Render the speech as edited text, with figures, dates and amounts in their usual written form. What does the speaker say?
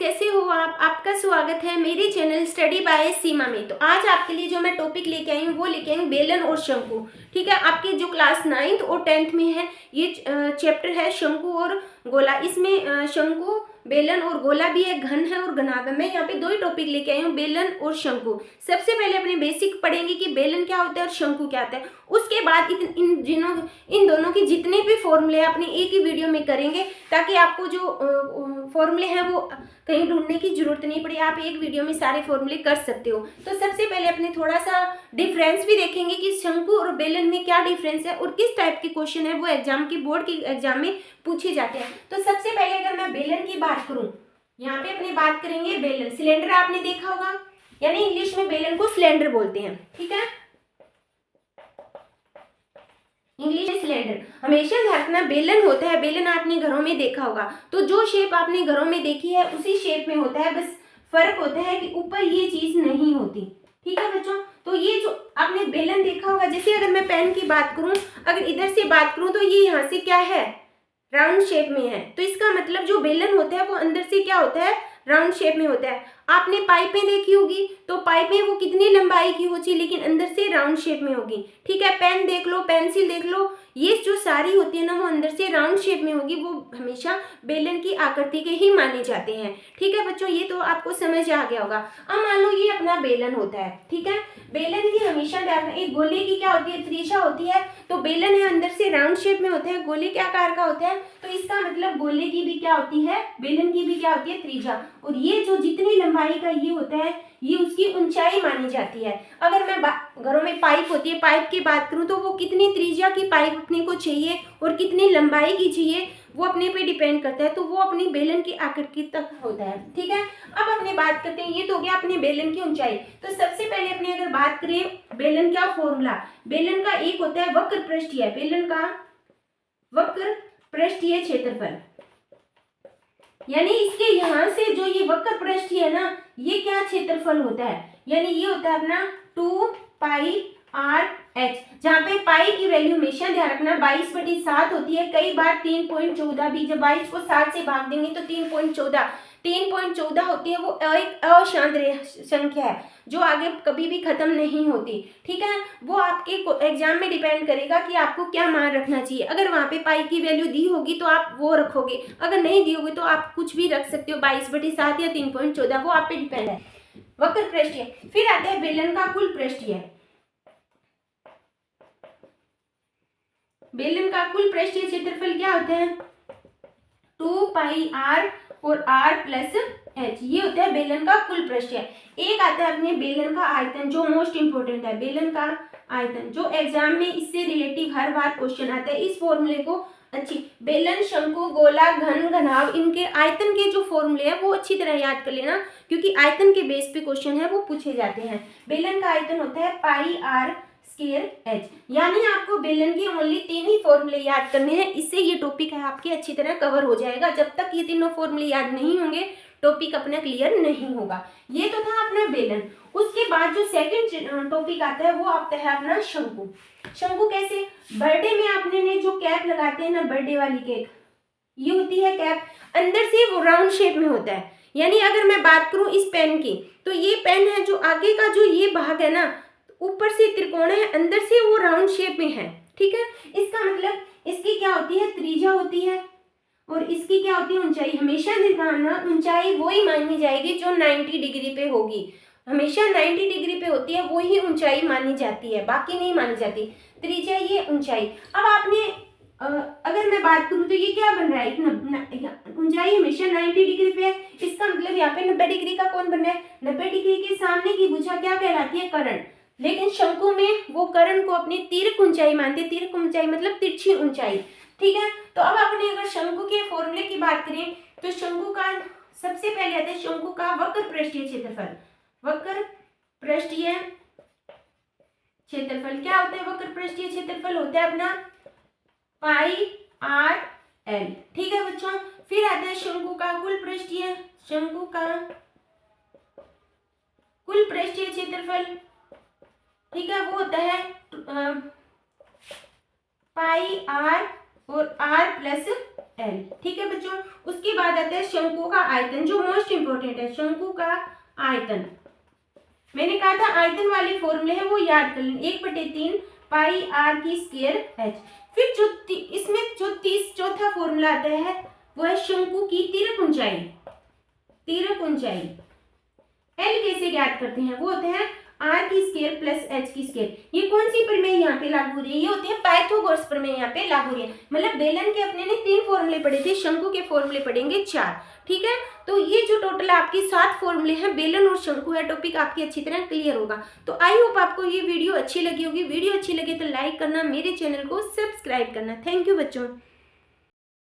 कैसे हो आप? आपका स्वागत है मेरे चैनल स्टडी बाय सीमा में। तो आज आपके लिए जो मैं टॉपिक लेके आई हूँ वो लेके आई हूँ बेलन और शंकु। ठीक है, आपके जो क्लास 9th और 10th में है ये चैप्टर है शंकु और गोला। इसमें शंकु, बेलन और गोला भी है, घन है और घनाभ है। मैं यहाँ पे दो ही टॉपिक लेके आई हूँ, बेलन और शंकु। सबसे पहले अपने बेसिक पढ़ेंगे कि बेलन क्या होता है और शंकु क्या होता है। उसके बाद इन दोनों के जितने भी फॉर्मूले हैं अपने एक ही वीडियो में करेंगे, ताकि आपको जो फॉर्मूले हैं वो कहीं ढूंढने की जरूरत नहीं पड़ी, आप एक वीडियो में सारे फॉर्मूले कर सकते हो। तो सबसे पहले अपने थोड़ा सा डिफरेंस भी देखेंगे कि शंकु और बेलन में क्या डिफरेंस है और किस टाइप के क्वेश्चन है वो एग्जाम की, बोर्ड की एग्जाम में पूछे जाते हैं। तो सबसे पहले अगर मैं बेलन की बात करूं, यहाँ पे अपने बात करेंगे बेलन। सिलेंडर आपने देखा होगा, यानी इंग्लिश में बेलन को सिलेंडर बोलते हैं। ठीक है, इंग्लिश में सिलेंडर। हमेशा ध्यान रखना बेलन होता है, बेलन आपने घरों में देखा होगा, तो जो शेप आपने घरों में देखी है उसी शेप में होता है, बस फर्क होता है कि ऊपर ये चीज नहीं होती। ठीक है बच्चों, तो ये जो आपने बेलन देखा होगा, जैसे अगर मैं पेन की बात करूं, अगर इधर से बात करूं तो ये यहाँ से क्या है, राउंड शेप में है। तो इसका मतलब जो बेलन होता है वो अंदर से क्या होता है, राउंड शेप में होता है। आपने पाइपें देखी होगी, तो पाइपें वो कितनी लंबाई की होती है लेकिन अंदर से राउंड शेप में होगी। ठीक है, पेन देख लो, पेंसिल देख लो, ये जो सारी होती है ना वो अंदर से राउंड शेप में होगी, वो हमेशा बेलन की आकृति के ही माने जाते हैं। ठीक है बच्चों, ये तो आपको समझ आ गया होगा। अब मान लो ये अपना बेलन होता है। ठीक है, बेलन की हमेशा एक गोले की क्या होती है, त्रिज्या होती है। तो बेलन है अंदर से राउंड शेप में होता है, गोले के आकार का होता है, तो इसका मतलब गोले की भी क्या होती है, बेलन की भी क्या होती है, त्रिज्या। और ये जो जितनी लंबाई का ये होता है ये उसकी ऊंचाई मानी जाती है। अगर मैं घरों में पाइप होती है, पाइप की बात करूं तो वो कितनी त्रिज्या की पाइप अपने को चाहिए और कितनी लंबाई की चाहिए वो अपने पे डिपेंड करता है, तो वो अपनी बेलन की आकृति तक होता है। ठीक है, अब अपने बात करते हैं, ये तो हो गया अपने बेलन की ऊंचाई। तो सबसे पहले अपने अगर बात करें बेलन का फॉर्मूला, बेलन का एक होता है वक्र पृष्ठीय, बेलन का वक्र पृष्ठीय क्षेत्रफल, यानी इसके यहाँ से जो ये वक्र पृष्ठीय है ना, ये क्या क्षेत्रफल होता है, यानी ये होता है अपना 2πr/h, जहाँ पे पाई की वैल्यू हमेशा ध्यान रखना 22/7 होती है। कई बार 3.14 भी, जब 22 को 7 से भाग देंगे तो 3.14 होती है। वो एक अशांत संख्या है जो आगे कभी भी खत्म नहीं होती। ठीक है, वो आपके एग्जाम में डिपेंड करेगा कि आपको क्या मान रखना चाहिए। अगर वहाँ पे पाई की वैल्यू दी होगी तो आप वो रखोगे, अगर नहीं दी होगी तो आप कुछ भी रख सकते हो, 22/7 या 3.14, वो आप पे डिपेंड है। वक्र पृष्ठीय। फिर आते हैं बेलन का कुल पृष्ठीय। बेलन का कुल पृष्ठीय क्षेत्रफल क्या होता है, 2πr और r+h, ये होता है बेलन का कुल पृष्ठीय। एक आता है अपने बेलन का आयतन, जो मोस्ट इंपोर्टेंट है, बेलन का आयतन, जो एग्जाम में इससे रिलेटिव हर बार क्वेश्चन आता है। इस फॉर्मूले को अच्छी, बेलन, शंकु, गोला, घन, घनाभ, इनके आयतन के जो फॉर्मूले हैं वो अच्छी तरह याद कर लेना, क्योंकि आयतन के बेस पे क्वेश्चन है वो पूछे जाते हैं। बेलन का आयतन होता है πr²h, यानी आपको बेलन के ओनली 3 ही फॉर्मूले याद करने हैं, इससे ये टॉपिक है आपके अच्छी तरह कवर हो जाएगा। जब तक ये तीनों फॉर्मूले याद नहीं होंगे टॉपिक अपना क्लियर नहीं होगा। ये तो था अपना बेलन। उसके बाद जो सेकंड टॉपिक आता है वो आता है अपना शंकु। शंकु कैसे, बर्थडे में आपने ने जो कैप लगाते हैं ना, बर्थडे वाली केक, ये होती है कैप, अंदर से वो राउंड शेप में होता है। यानी अगर मैं बात करूं इस पेन की, तो ये पेन है, जो आगे का जो ये भाग है ना, ऊपर से त्रिकोण है, अंदर से वो राउंड शेप में है। ठीक है, इसका मतलब इसकी क्या होती है, त्रिज्या होती है, और इसकी क्या होती है, ऊंचाई। हमेशा ध्यान, ऊंचाई वो ही मानी जाएगी जो 90 डिग्री पे होगी, हमेशा 90 डिग्री पे होती है, वो ही ऊंचाई मानी जाती है, बाकी नहीं मानी जाती। त्रिज्या ये ऊंचाई। अब आपने अगर मैं बात करूं तो ये क्या बन रहा है, ऊंचाई हमेशा 90 डिग्री पे है, इसका मतलब यहाँ पे 90 डिग्री का कौन बन रहा है, 90 डिग्री के सामने की भुजा क्या कहलाती है, कर्ण। लेकिन शंकु में वो कर्ण को अपनी तिर्यक ऊंचाई मानते, तिर्यक ऊंचाई मतलब तिरछी ऊंचाई। ठीक है, तो अब अपने अगर शंकु के फॉर्मूले की बात करें तो शंकु का सबसे पहले आता है शंकु का वक्र पृष्ठीय क्षेत्रफल। वक्र पृष्ठीय क्षेत्रफल क्या होता है, वक्र पृष्ठीय क्षेत्रफल होता है अपना πr/l। ठीक है बच्चों, फिर आता है शंकु का कुल पृष्ठीय, शंकु का कुल पृष्ठीय क्षेत्रफल। ठीक है, वो होता है πr² और r प्लस l। ठीक है बच्चों, उसके बाद आता है शंकु का आयतन, जो मोस्ट इंपोर्टेंट है। शंकु का आयतन, मैंने कहा था आयतन वाले फॉर्मूले हैं वो याद कर लें, 1/3 पाई r की स्क्वायर h। फिर जो इसमें जो चौथा फॉर्मूला आता है वो है शंकु की तिर्यक ऊंचाई। तिर्यक ऊंचाई l कैसे ज्ञात करते हैं, वो होते हैं r की स्क्वायर प्लस h की स्क्वायर। ये कौन सी प्रमेय यहाँ पे लागू हो रही है, ये होती है पाइथागोरस प्रमेय यहाँ पे लागू हो रही है। मतलब बेलन के अपने ने 3 फॉर्मूले पढ़े थे, शंकु के फॉर्मूले पढ़ेंगे 4। ठीक है, तो ये जो टोटल आपकी 7 फॉर्मूले हैं बेलन और शंकु है, टॉपिक आपकी अच्छी तरह क्लियर होगा। तो आई होप आपको ये वीडियो अच्छी लगी होगी। वीडियो अच्छी लगे तो लाइक करना, मेरे चैनल को सब्सक्राइब करना। थैंक यू बच्चों।